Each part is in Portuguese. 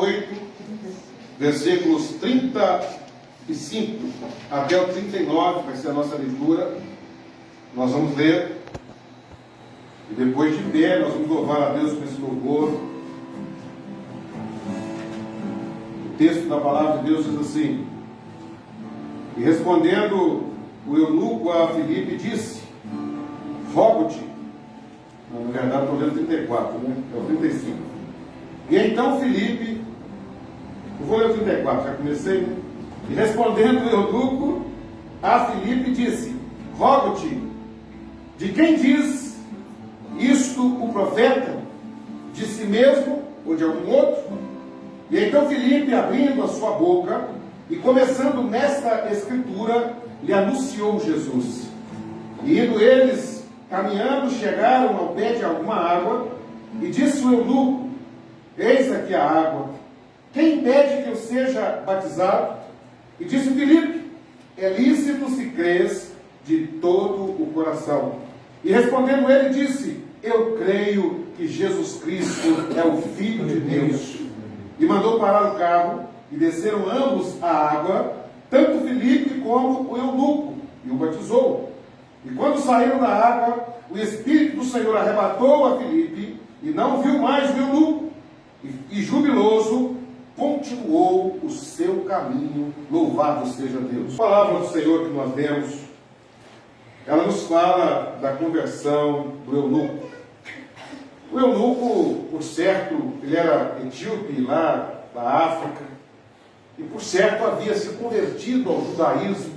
8, versículos 35 até o 39, vai ser a nossa leitura. Nós vamos ler, e depois de pé, nós vamos louvar a Deus com esse louvor. O texto da palavra de Deus diz assim: e respondendo o eunuco a Filipe, disse: rogo-te. Na verdade, estou lendo 34, né? É o 35. E então Filipe, eu vou ler o 34, já comecei, né? E respondendo o eunuco a Filipe, disse: rogo-te, de quem diz isto o profeta? De si mesmo ou de algum outro? E então Filipe, abrindo a sua boca e começando nesta escritura, lhe anunciou Jesus. E indo eles caminhando, chegaram ao pé de alguma água, e disse o eunuco: eis aqui a água, quem impede que eu seja batizado? E disse Filipe: é lícito se crês de todo o coração. E respondendo ele, disse: eu creio que Jesus Cristo é o Filho de Deus. E mandou parar o carro, e desceram ambos à água, tanto Filipe como o eunuco, e o batizou. E quando saíram da água, o Espírito do Senhor arrebatou a Filipe, e não viu mais o eunuco, e jubiloso continuou o seu caminho. Louvado seja Deus. A palavra do Senhor que nós lemos, ela nos fala da conversão do eunuco. O eunuco, por certo, ele era etíope, lá da África, e por certo havia se convertido ao judaísmo,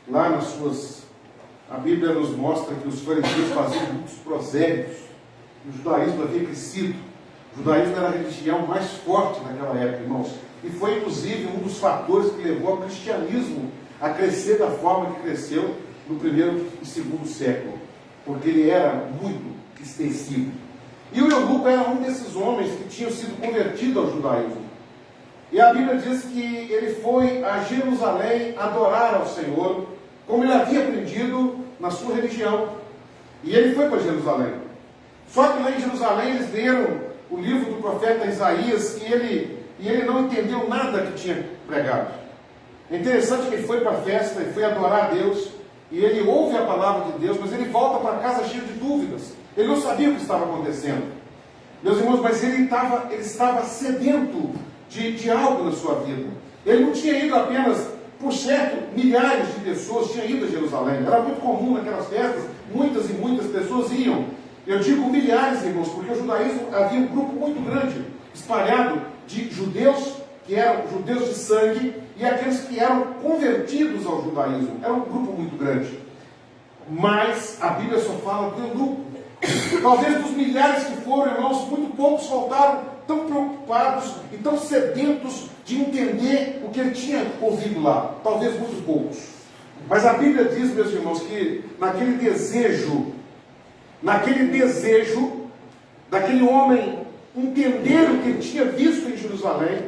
lá nas suas... A Bíblia nos mostra que os fariseus faziam muitos prosélitos, o judaísmo havia crescido. O judaísmo era a religião mais forte naquela época, irmãos, e foi inclusive um dos fatores que levou ao cristianismo a crescer da forma que cresceu no primeiro e segundo século, porque ele era muito extensivo. E o eunuco era um desses homens que tinham sido convertidos ao judaísmo. E a Bíblia diz que ele foi a Jerusalém adorar ao Senhor, como ele havia aprendido na sua religião. E ele foi para Jerusalém. Só que lá em Jerusalém eles leram o livro do profeta Isaías e ele não entendeu nada que tinha pregado. É interessante que ele foi para a festa, ele foi adorar a Deus, e ele ouve a palavra de Deus, mas ele volta para casa cheio de dúvidas. Ele não sabia o que estava acontecendo. Meus irmãos, mas ele estava sedento de algo na sua vida. Ele não tinha ido apenas, por certo, milhares de pessoas tinham ido a Jerusalém. Era muito comum naquelas festas, muitas e muitas pessoas iam. Eu digo milhares, irmãos, porque o judaísmo havia um grupo muito grande, espalhado, de judeus, que eram judeus de sangue, e aqueles que eram convertidos ao judaísmo. Era um grupo muito grande. Mas a Bíblia só fala do eunuco. Talvez dos milhares que foram, irmãos, muito poucos voltaram tão preocupados e tão sedentos de entender o que ele tinha ouvido lá. Talvez muito poucos. Mas a Bíblia diz, meus irmãos, que naquele desejo daquele homem entender o que ele tinha visto em Jerusalém,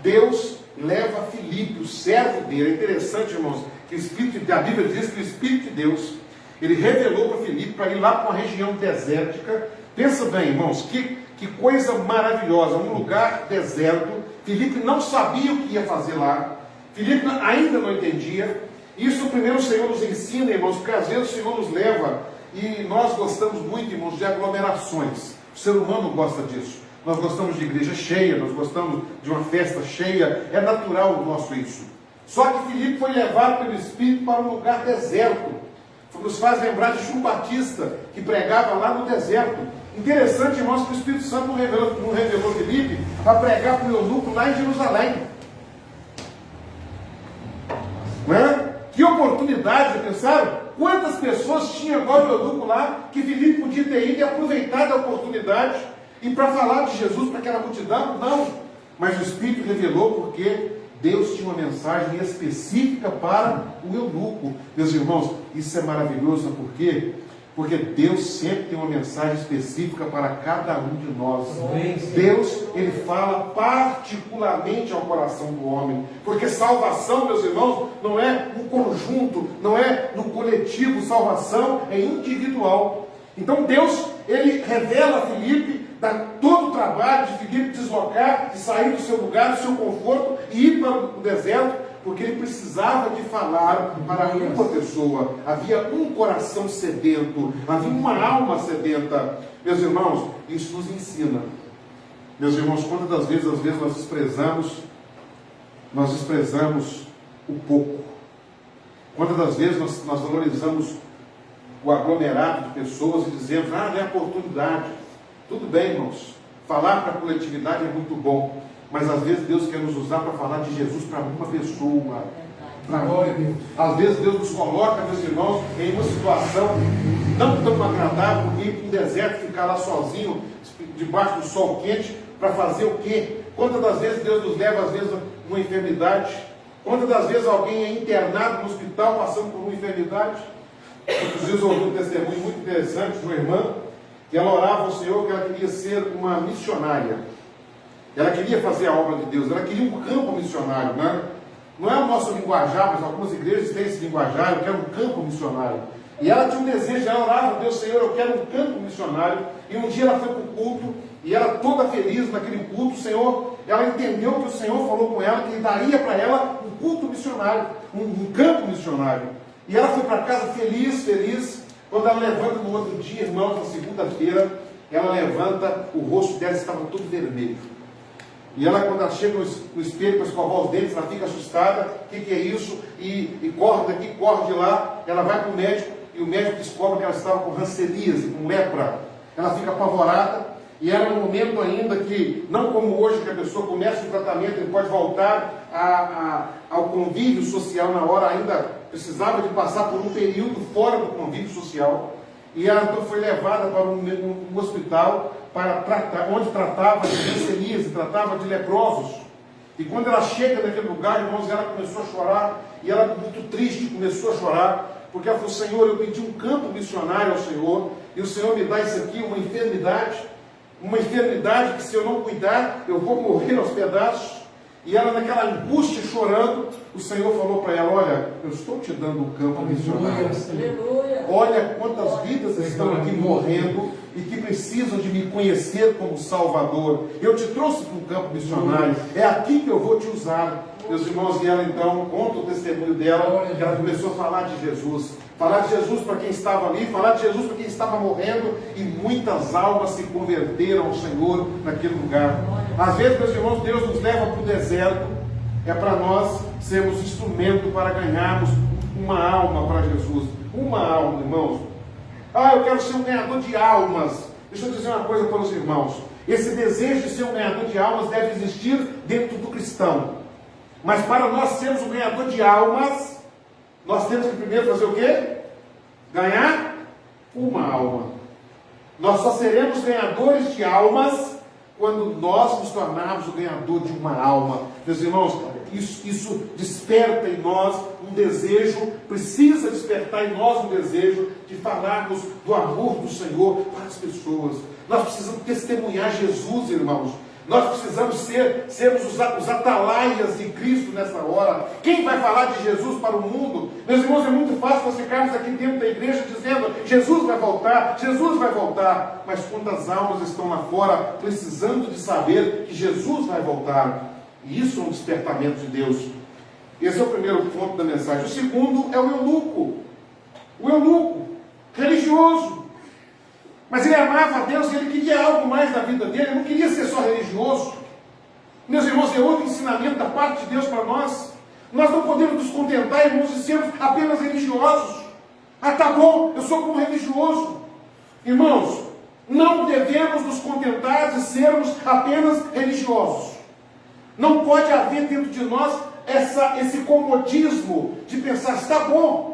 Deus leva Filipe, o servo dele. É interessante, irmãos, que a Bíblia diz que o Espírito de Deus, ele revelou para Filipe para ir lá para uma região desértica. Pensa bem, irmãos, que coisa maravilhosa, um lugar deserto. Filipe não sabia o que ia fazer lá. Filipe ainda não entendia. Isso primeiro o Senhor nos ensina, irmãos, porque às vezes o Senhor nos leva, e nós gostamos muito, irmãos, de aglomerações. O ser humano gosta disso. Nós gostamos de igreja cheia, nós gostamos de uma festa cheia. É natural o nosso isso. Só que Filipe foi levado pelo Espírito para um lugar deserto. Nos faz lembrar de João Batista, que pregava lá no deserto. Interessante, irmãos, que o Espírito Santo não revelou Filipe para pregar para o eunuco lá em Jerusalém. Não é? Que oportunidade, já pensaram? Quantas pessoas tinha agora o eunuco lá, que Filipe podia ter ido e aproveitado a oportunidade e para falar de Jesus para aquela multidão? Não. Mas o Espírito revelou porque Deus tinha uma mensagem específica para o eunuco. Meus irmãos, isso é maravilhoso, sabe por quê? Porque Deus sempre tem uma mensagem específica para cada um de nós. Deus, ele fala particularmente ao coração do homem. Porque salvação, meus irmãos, não é no conjunto, não é no coletivo. Salvação é individual. Então Deus, ele revela a Filipe todo o trabalho de Filipe deslocar, de sair do seu lugar, do seu conforto e ir para o deserto, porque ele precisava de falar para uma pessoa. Havia um coração sedento, havia uma alma sedenta. Meus irmãos, isso nos ensina. Meus irmãos, quantas das vezes, nós desprezamos o pouco. Quantas das vezes nós valorizamos o aglomerado de pessoas e dizemos, não é oportunidade. Tudo bem, irmãos, falar para a coletividade é muito bom, mas às vezes Deus quer nos usar para falar de Jesus para uma pessoa. Às vezes Deus nos coloca, meus irmãos, em uma situação não tão agradável, porque ir para um deserto, ficar lá sozinho, debaixo do sol quente, para fazer o quê? Quantas das vezes Deus nos leva, às vezes, a uma enfermidade? Quantas das vezes alguém é internado no hospital, passando por uma enfermidade? Outros dias eu ouvi um testemunho muito interessante de uma irmã, que ela orava ao Senhor, que ela queria ser uma missionária. Ela queria fazer a obra de Deus, ela queria um campo missionário, né? Não é o nosso linguajar, mas algumas igrejas têm esse linguajar, eu quero um campo missionário. E ela tinha um desejo, ela orava a Deus, Senhor, eu quero um campo missionário. E um dia ela foi para o culto, e ela toda feliz naquele culto, o Senhor, ela entendeu que o Senhor falou com ela, que ele daria para ela um culto missionário, um campo missionário. E ela foi para casa feliz, feliz. Quando ela levanta no outro dia, irmãos, na segunda-feira, ela levanta, o rosto dela estava todo vermelho. E ela, quando ela chega no espelho para escovar os dentes, ela fica assustada, o que é isso? E corre daqui, corre de lá, ela vai para o médico, e o médico descobre que ela estava com hanseníase, com lepra. Ela fica apavorada, e era um momento ainda que, não como hoje, que a pessoa começa o tratamento e pode voltar ao convívio social na hora, ainda precisava de passar por um período fora do convívio social. E ela então foi levada para um hospital para tratar, onde tratava de hanseníase, tratava de leprosos. E quando ela chega naquele lugar, irmãos, ela começou a chorar, e ela muito triste começou a chorar, porque ela falou, Senhor, eu pedi um campo missionário ao Senhor, e o Senhor me dá isso aqui, uma enfermidade que se eu não cuidar, eu vou morrer aos pedaços. E ela naquela angústia, chorando, o Senhor falou para ela, olha, eu estou te dando um campo missionário. Olha quantas vidas estão aqui morrendo e que precisam de me conhecer como Salvador. Eu te trouxe para um campo missionário, é aqui que eu vou te usar. Meus irmãos, e ela então conta o testemunho dela, que ela começou a falar de Jesus. Falar de Jesus para quem estava ali, falar de Jesus para quem estava morrendo, e muitas almas se converteram ao Senhor naquele lugar. Às vezes, meus irmãos, Deus nos leva para o deserto, é para nós sermos instrumento para ganharmos uma alma para Jesus. Uma alma, irmãos. Eu quero ser um ganhador de almas. Deixa eu dizer uma coisa para os irmãos. Esse desejo de ser um ganhador de almas deve existir dentro do cristão. Mas para nós sermos um ganhador de almas, nós temos que primeiro fazer o quê? Ganhar uma alma. Nós só seremos ganhadores de almas quando nós nos tornarmos o ganhador de uma alma. Meus irmãos, isso desperta em nós um desejo, precisa despertar em nós um desejo de falarmos do amor do Senhor para as pessoas. Nós precisamos testemunhar Jesus, irmãos. Nós precisamos sermos os atalaias de Cristo nessa hora. Quem vai falar de Jesus para o mundo? Meus irmãos, é muito fácil nós ficarmos aqui dentro da igreja dizendo, Jesus vai voltar, Jesus vai voltar. Mas quantas almas estão lá fora precisando de saber que Jesus vai voltar? E isso é um despertamento de Deus. Esse é o primeiro ponto da mensagem. O segundo é o eunuco. O eunuco, religioso. Mas ele amava a Deus e ele queria algo mais da vida dele, ele não queria ser só religioso. Meus irmãos, é outro ensinamento da parte de Deus para nós. Nós não podemos nos contentar, irmãos, de sermos apenas religiosos. Tá bom, eu sou como religioso. Irmãos, não devemos nos contentar de sermos apenas religiosos. Não pode haver dentro de nós esse comodismo de pensar, está bom,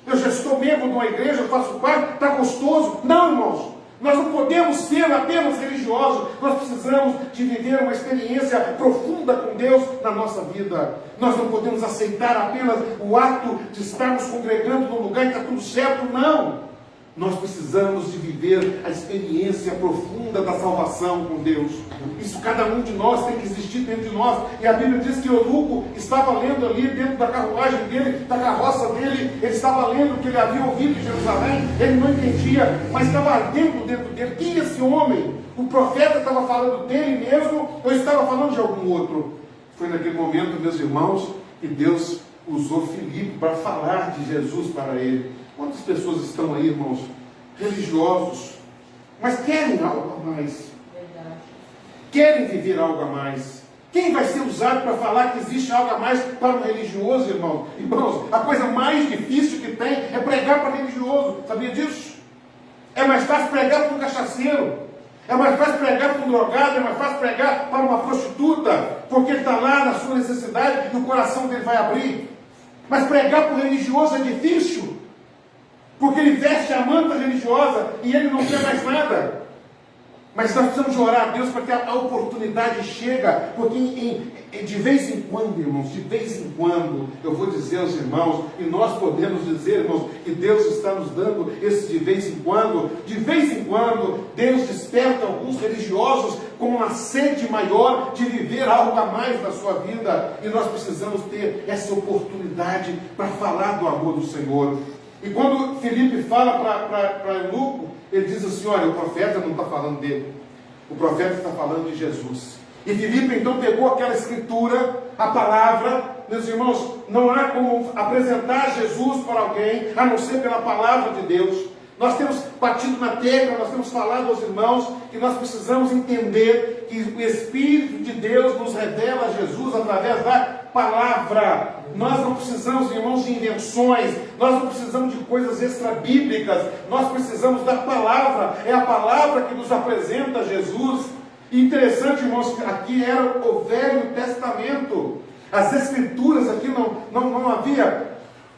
eu já estou membro de uma igreja, eu faço parte, está gostoso. Não, irmãos, nós não podemos ser apenas religiosos, nós precisamos de viver uma experiência profunda com Deus na nossa vida. Nós não podemos aceitar apenas o ato de estarmos congregando num lugar e está tudo certo, não. Nós precisamos de viver a experiência profunda da salvação com Deus. Isso cada um de nós tem que existir dentro de nós. E a Bíblia diz que o eunuco estava lendo ali dentro da carruagem dele, da carroça dele, ele estava lendo o que ele havia ouvido em Jerusalém, ele não entendia, mas estava ardendo dentro dele. Quem esse esse homem? O profeta estava falando dele mesmo ou estava falando de algum outro? Foi naquele momento, meus irmãos, que Deus usou Filipe para falar de Jesus para ele. Quantas pessoas estão aí, irmãos, religiosos, mas querem algo a mais? Verdade. Querem viver algo a mais. Quem vai ser usado para falar que existe algo a mais para um religioso, irmão? Irmãos, a coisa mais difícil que tem é pregar para religioso. Sabia disso? É mais fácil pregar para um cachaceiro. É mais fácil pregar para um drogado. É mais fácil pregar para uma prostituta. Porque ele está lá na sua necessidade e o coração dele vai abrir. Mas pregar para um religioso é difícil. Porque ele veste a manta religiosa e ele não quer mais nada. Mas nós precisamos orar a Deus para que a oportunidade chega, porque de vez em quando, irmãos, de vez em quando, eu vou dizer aos irmãos, e nós podemos dizer, irmãos, que Deus está nos dando esse de vez em quando, Deus desperta alguns religiosos com uma sede maior de viver algo a mais na sua vida, e nós precisamos ter essa oportunidade para falar do amor do Senhor. E quando Filipe fala para Eunuco, ele diz assim, olha, o profeta não está falando dele, o profeta está falando de Jesus. E Filipe então pegou aquela escritura, a palavra, meus irmãos, não há como apresentar Jesus para alguém, a não ser pela palavra de Deus. Nós temos batido na tecla, nós temos falado aos irmãos que nós precisamos entender que o Espírito de Deus nos revela Jesus através da palavra. Nós não precisamos, irmãos, de invenções, nós não precisamos de coisas extra-bíblicas, nós precisamos da palavra, é a palavra que nos apresenta Jesus. E interessante, irmãos, que aqui era o Velho Testamento, as Escrituras aqui não havia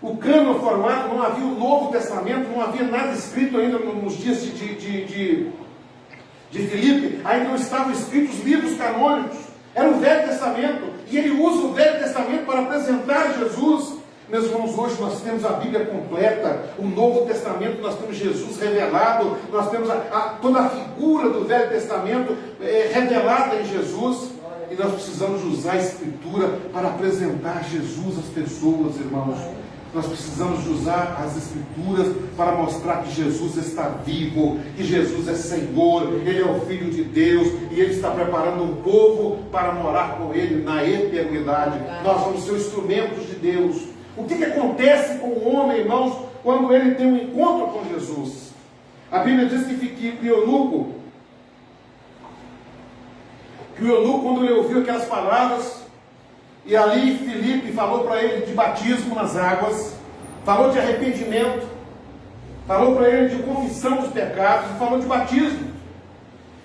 o cânon formado, não havia o Novo Testamento, não havia nada escrito ainda nos dias de Filipe, ainda não estavam escritos livros canônicos, era o Velho Testamento, e ele usa o Velho Testamento para apresentar Jesus. Meus irmãos, hoje nós temos a Bíblia completa, o Novo Testamento, nós temos Jesus revelado, nós temos toda a figura do Velho Testamento revelada em Jesus, e nós precisamos usar a Escritura para apresentar Jesus às pessoas, irmãos. Nós precisamos usar as Escrituras para mostrar que Jesus está vivo, que Jesus é Senhor, Ele é o Filho de Deus, e Ele está preparando um povo para morar com Ele na eternidade. Nós vamos ser instrumentos de Deus. O que acontece com o homem, irmãos, quando ele tem um encontro com Jesus? A Bíblia diz que o eunuco, quando ele ouviu aquelas palavras, e ali Filipe falou para ele de batismo nas águas, falou de arrependimento, falou para ele de confissão dos pecados, falou de batismo.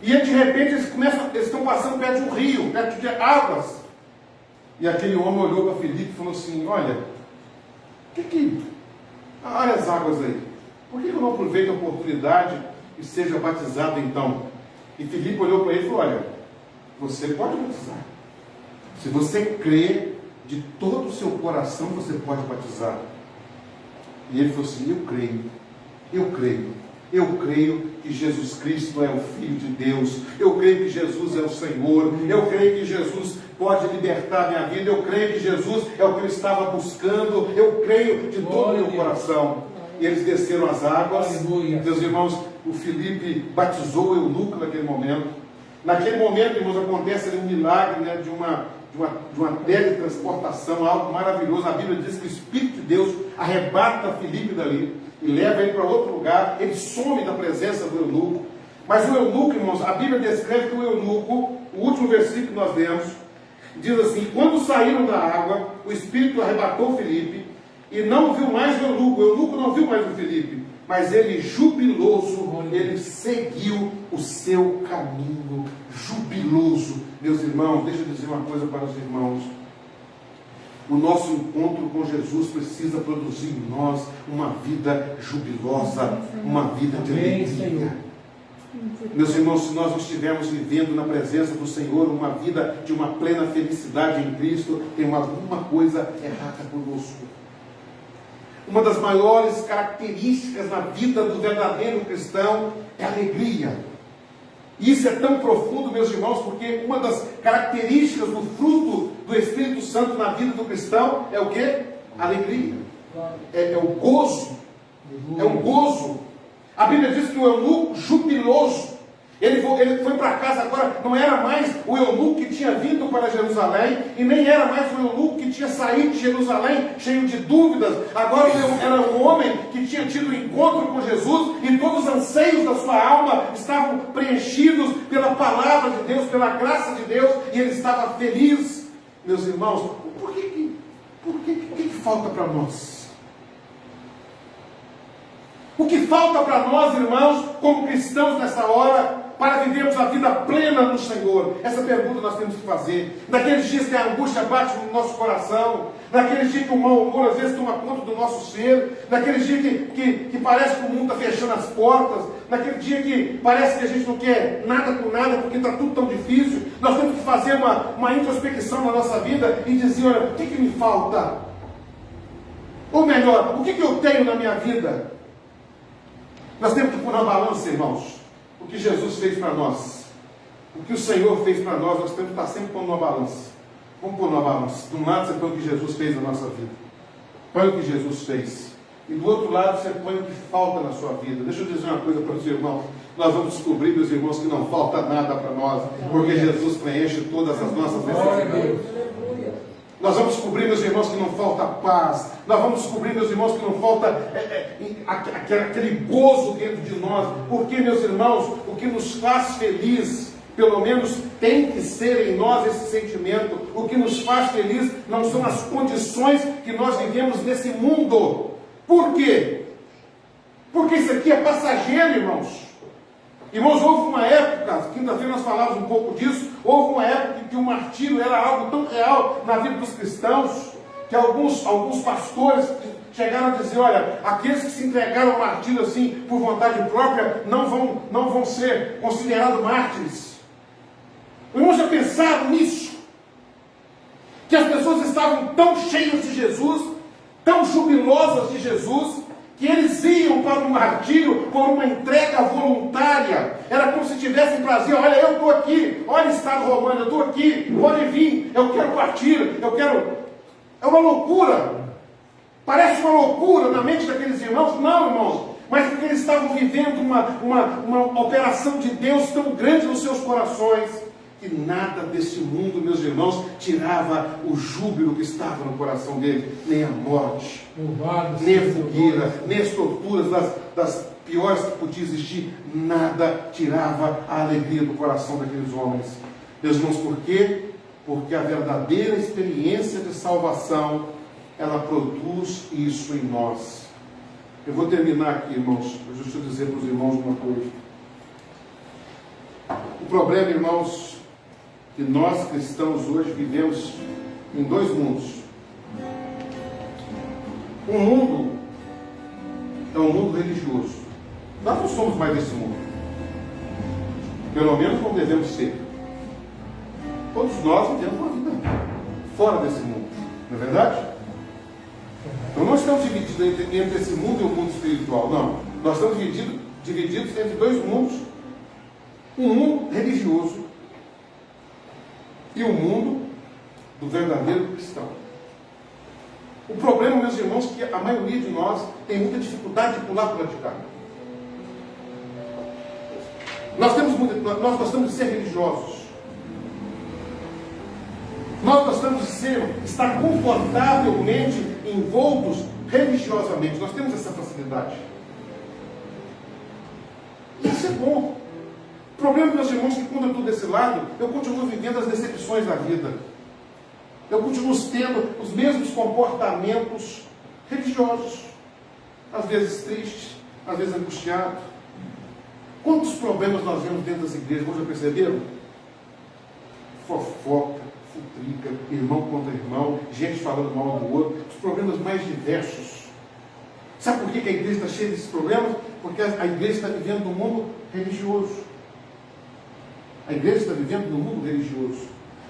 E de repente eles estão passando perto de um rio, perto de águas. E aquele homem olhou para Filipe e falou assim, olha as águas aí, por que eu não aproveito a oportunidade e seja batizado então? E Filipe olhou para ele e falou, olha, você pode batizar. Se você crê de todo o seu coração, você pode batizar. E ele falou assim, eu creio que Jesus Cristo é o Filho de Deus, eu creio que Jesus é o Senhor, eu creio que Jesus pode libertar minha vida, eu creio que Jesus é o que eu estava buscando, eu creio de todo o meu coração. E eles desceram as águas. Aleluia. Meus irmãos, o Filipe batizou o eunuco naquele momento. Naquele momento, irmãos, acontece ali um milagre, né, de uma teletransportação, algo maravilhoso. A Bíblia diz que o Espírito de Deus arrebata Filipe dali e leva ele para outro lugar, ele some da presença do eunuco. Mas o eunuco, irmãos, a Bíblia descreve que o eunuco, o último versículo que nós lemos, diz assim, quando saíram da água, o Espírito arrebatou Filipe, e não viu mais o eunuco não viu mais o Filipe, mas ele jubiloso, ele seguiu o seu caminho, jubiloso. Meus irmãos, deixa eu dizer uma coisa para os irmãos, o nosso encontro com Jesus precisa produzir em nós uma vida jubilosa, uma vida de alegria. Meus irmãos, se nós não estivermos vivendo na presença do Senhor uma vida de uma plena felicidade em Cristo, tem alguma coisa errada conosco. Uma das maiores características na vida do verdadeiro cristão é a alegria. Isso é tão profundo, meus irmãos, porque uma das características do fruto do Espírito Santo na vida do cristão é o quê? Alegria. É o gozo. É o gozo. A Bíblia diz que o eunuco jubiloso, Ele foi para casa agora, não era mais o eunuco que tinha vindo para Jerusalém, e nem era mais o eunuco que tinha saído de Jerusalém cheio de dúvidas. Agora era um homem que tinha tido um encontro com Jesus, e todos os anseios da sua alma estavam preenchidos pela palavra de Deus, pela graça de Deus, e ele estava feliz. Meus irmãos, o que falta para nós? O que falta para nós, irmãos, como cristãos nessa hora, para vivermos a vida plena no Senhor? Essa pergunta nós temos que fazer. Naqueles dias que a angústia bate no nosso coração, naqueles dias que o mau humor às vezes toma conta do nosso ser, naqueles dias que parece que o mundo está fechando as portas, naquele dia que parece que a gente não quer nada com nada porque está tudo tão difícil, nós temos que fazer uma introspecção na nossa vida e dizer, olha, o que me falta? Ou melhor, o que eu tenho na minha vida? Nós temos que pôr na balança, irmãos, o que Jesus fez para nós, o que o Senhor fez para nós. Nós temos que estar sempre pondo na balança. Vamos pôr na balança. De um lado você põe o que Jesus fez na nossa vida, põe o que Jesus fez, e do outro lado você põe o que falta na sua vida. Deixa eu dizer uma coisa para os irmãos. Nós vamos descobrir, meus irmãos, que não falta nada para nós, porque Jesus preenche todas as nossas necessidades. Nós vamos descobrir, meus irmãos, que não falta paz. Nós vamos descobrir, meus irmãos, que não falta aquele gozo dentro de nós. Porque, meus irmãos, o que nos faz feliz, pelo menos tem que ser em nós esse sentimento. O que nos faz feliz não são as condições que nós vivemos nesse mundo. Por quê? Porque isso aqui é passageiro, irmãos. Irmãos, houve uma época, quinta-feira nós falávamos um pouco disso, houve uma época em que o martírio era algo tão real na vida dos cristãos, que alguns pastores chegaram a dizer, olha, aqueles que se entregaram ao martírio assim, por vontade própria, não vão ser considerados mártires. Irmãos, já pensaram nisso? Que as pessoas estavam tão cheias de Jesus, tão jubilosas de Jesus, que eles iam para o martírio por uma entrega voluntária. Era como se tivessem prazer. Olha, eu estou aqui, olha o Estado romano, eu estou aqui, pode vir, eu quero partir, eu quero... É uma loucura. Parece uma loucura na mente daqueles irmãos. Não, irmãos, mas porque eles estavam vivendo uma operação de Deus tão grande nos seus corações, que nada desse mundo, meus irmãos, tirava o júbilo que estava no coração deles, nem a morte, nem a fogueira, nem as torturas das piores que podia existir, nada tirava a alegria do coração daqueles homens. Meus irmãos, por quê? Porque a verdadeira experiência de salvação, ela produz isso em nós. Eu vou terminar aqui, irmãos, deixa eu dizer para os irmãos uma coisa. O problema, irmãos, que nós cristãos hoje vivemos em dois mundos. Um mundo é um mundo religioso. Nós não somos mais desse mundo. Pelo menos não devemos ser. Todos nós vivemos uma vida fora desse mundo. Não é verdade? Então não estamos divididos entre esse mundo e o mundo espiritual. Não. Nós estamos divididos entre dois mundos. Um mundo religioso e o mundo do verdadeiro cristão. O problema, meus irmãos, é que a maioria de nós tem muita dificuldade de pular para o lado de cá. Nós gostamos de ser religiosos. Nós gostamos de estar confortavelmente envoltos religiosamente. Nós temos essa facilidade. Isso é bom. O problema, meus irmãos, é que quando eu estou desse lado, eu continuo vivendo as decepções da vida. Eu continuo tendo os mesmos comportamentos religiosos. Às vezes tristes, às vezes angustiados. Quantos problemas nós vemos dentro das igrejas? Vocês já perceberam? Fofoca, futrica, irmão contra irmão, gente falando mal do outro. Os problemas mais diversos. Sabe por que a igreja está cheia desses problemas? Porque a igreja está vivendo num mundo religioso. A igreja está vivendo no mundo religioso.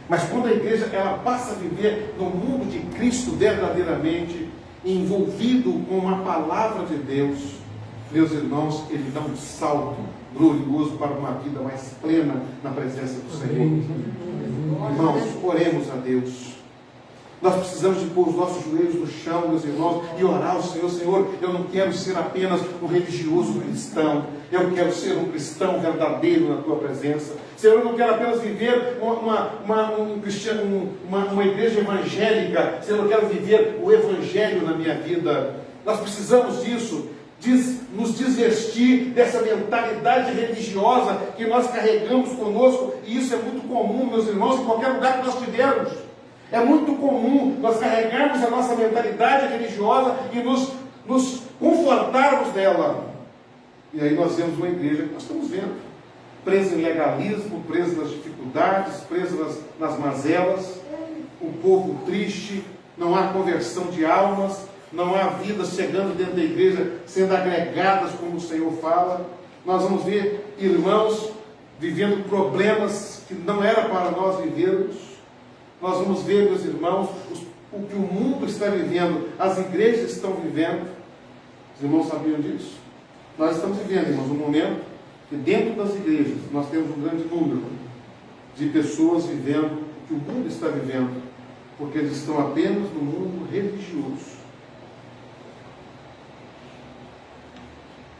Mas quando a igreja ela passa a viver no mundo de Cristo verdadeiramente, envolvido com a palavra de Deus, meus irmãos, ele dá um salto glorioso para uma vida mais plena na presença do Senhor. Irmãos, oremos a Deus. Nós precisamos de pôr os nossos joelhos no chão, meus irmãos, e orar ao Senhor. Senhor, eu não quero ser apenas um religioso cristão. Eu quero ser um cristão verdadeiro na tua presença. Senhor, eu não quero apenas viver uma igreja evangélica. Senhor, eu quero viver o evangelho na minha vida. Nós precisamos disso. Nos desvestir dessa mentalidade religiosa que nós carregamos conosco, e isso é muito comum, meus irmãos, em qualquer lugar que nós estivermos. É muito comum nós carregarmos a nossa mentalidade religiosa e nos confortarmos dela. E aí nós vemos uma igreja que nós estamos vendo, presa em legalismo, presa nas dificuldades, presa nas mazelas, um povo triste, não há conversão de almas, não há vidas chegando dentro da igreja, sendo agregadas como o Senhor fala. Nós vamos ver irmãos vivendo problemas que não era para nós vivermos. Nós vamos ver, meus irmãos, o que o mundo está vivendo, as igrejas estão vivendo. Os irmãos sabiam disso? Nós estamos vivendo, irmãos, um momento que dentro das igrejas nós temos um grande número de pessoas vivendo o que o mundo está vivendo, porque eles estão apenas no mundo religioso.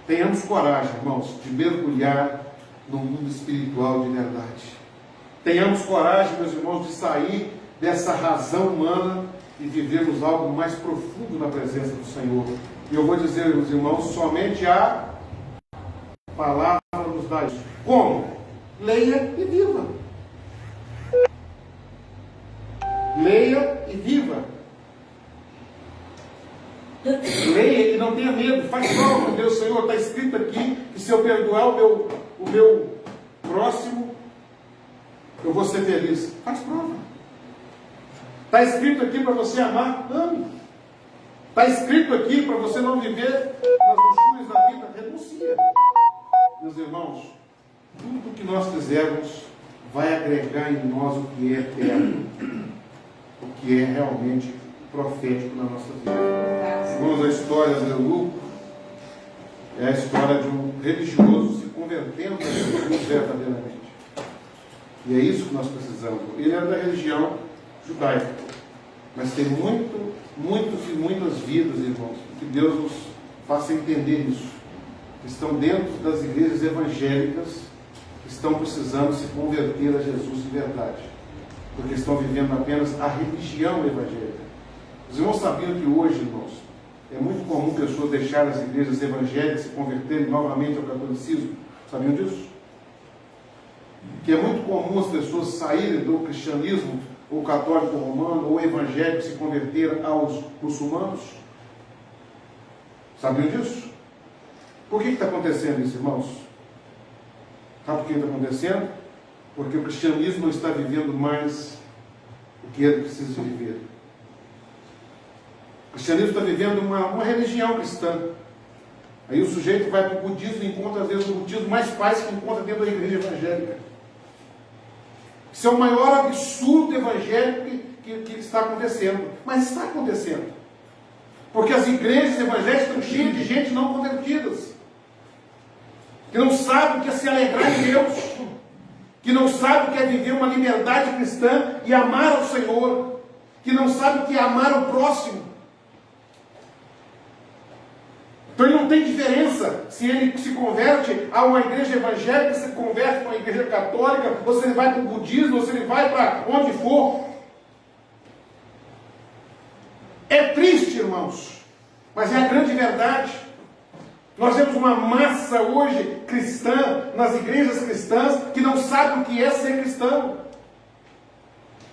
Tenhamos coragem, irmãos, de mergulhar no mundo espiritual de verdade. Tenhamos coragem, meus irmãos, de sair dessa razão humana e vivermos algo mais profundo na presença do Senhor. E eu vou dizer, meus irmãos, somente a palavra nos dá isso. Como? Leia e viva. Leia e viva. Leia e não tenha medo. Faz prova com Deus, Senhor. Está escrito aqui que se eu perdoar o meu próximo, eu vou ser feliz. Faz prova. Está escrito aqui para você amar, ame. Está escrito aqui para você não viver nas luxúrias da vida, renuncia. Meus irmãos, tudo que nós fizermos vai agregar em nós o que é eterno, o que é realmente profético na nossa vida. Irmãos, a história de Eunuco é a história de um religioso se convertendo a Jesus verdadeiramente. E é isso que nós precisamos. Ele era da religião judaica, mas tem muitas vidas, irmãos, que Deus nos faça entender isso, que estão dentro das igrejas evangélicas, que estão precisando se converter a Jesus de verdade, porque estão vivendo apenas a religião evangélica. Os irmãos sabiam que hoje, irmãos, é muito comum pessoas deixarem as igrejas evangélicas e se converterem novamente ao catolicismo? Sabiam disso? Que é muito comum as pessoas saírem do cristianismo, ou católico romano, ou evangélico, se converter aos muçulmanos? Sabiam disso? Por que está acontecendo isso, irmãos? Sabe por que está acontecendo? Porque o cristianismo não está vivendo mais o que ele precisa de viver. O cristianismo está vivendo uma religião cristã. Aí o sujeito vai para o budismo e encontra, às vezes, no budismo mais paz que encontra dentro da igreja evangélica. Isso é o maior absurdo evangélico que está acontecendo. Mas está acontecendo. Porque as igrejas evangélicas estão cheias de gente não convertidas, que não sabe o que é se alegrar em Deus, que não sabe o que é viver uma liberdade cristã e amar ao Senhor, que não sabe o que é amar o próximo. Então ele não tem diferença se ele se converte a uma igreja evangélica, se converte para uma igreja católica, ou se ele vai para o budismo, ou se ele vai para onde for. É triste, irmãos, mas é a grande verdade. Nós temos uma massa hoje cristã, nas igrejas cristãs, que não sabe o que é ser cristão,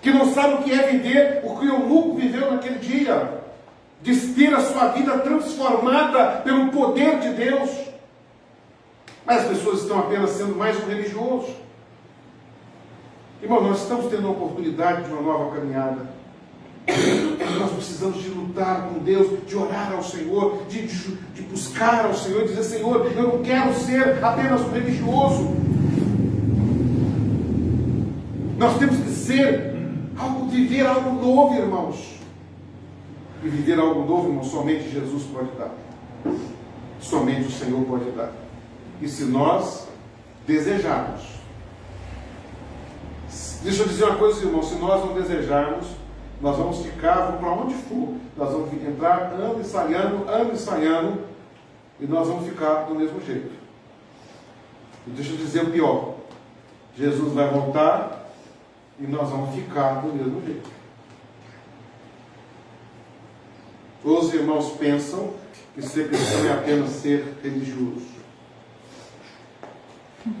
que não sabe o que é viver o que o Eunuco viveu naquele dia, de ter a sua vida transformada pelo poder de Deus. Mas as pessoas estão apenas sendo mais um religioso. Irmão, nós estamos tendo a oportunidade de uma nova caminhada. Nós precisamos de lutar com Deus, de orar ao Senhor, de buscar ao Senhor, de dizer: Senhor, eu não quero ser apenas um religioso. Nós temos que viver algo novo, irmãos. E viver algo novo, irmão, somente Jesus pode dar. Somente o Senhor pode dar. E se nós desejarmos, deixa eu dizer uma coisa, irmão, se nós não desejarmos, nós vamos ficar, para onde for, nós vamos entrar ano ensaiando, e nós vamos ficar do mesmo jeito. E deixa eu dizer o pior. Jesus vai voltar e nós vamos ficar do mesmo jeito. Os irmãos pensam que ser cristão é apenas ser religioso.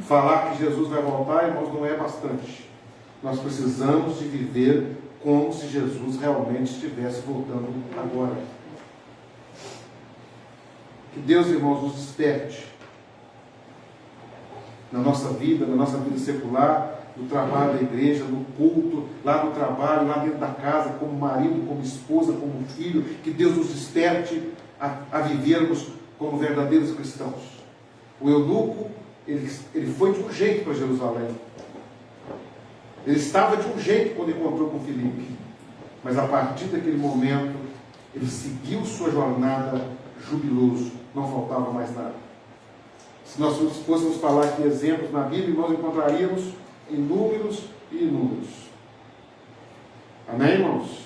Falar que Jesus vai voltar, irmãos, não é bastante. Nós precisamos de viver como se Jesus realmente estivesse voltando agora. Que Deus, irmãos, nos desperte na nossa vida secular, no trabalho da igreja, no culto, lá no trabalho, lá dentro da casa, como marido, como esposa, como filho. Que Deus nos desperte a vivermos como verdadeiros cristãos. O eunuco, ele foi de um jeito para Jerusalém. Ele estava de um jeito quando encontrou com Filipe. Mas a partir daquele momento, ele seguiu sua jornada jubiloso. Não faltava mais nada. Se nós fôssemos falar aqui exemplos na Bíblia, nós encontraríamos inúmeros e inúmeros. Amém, irmãos?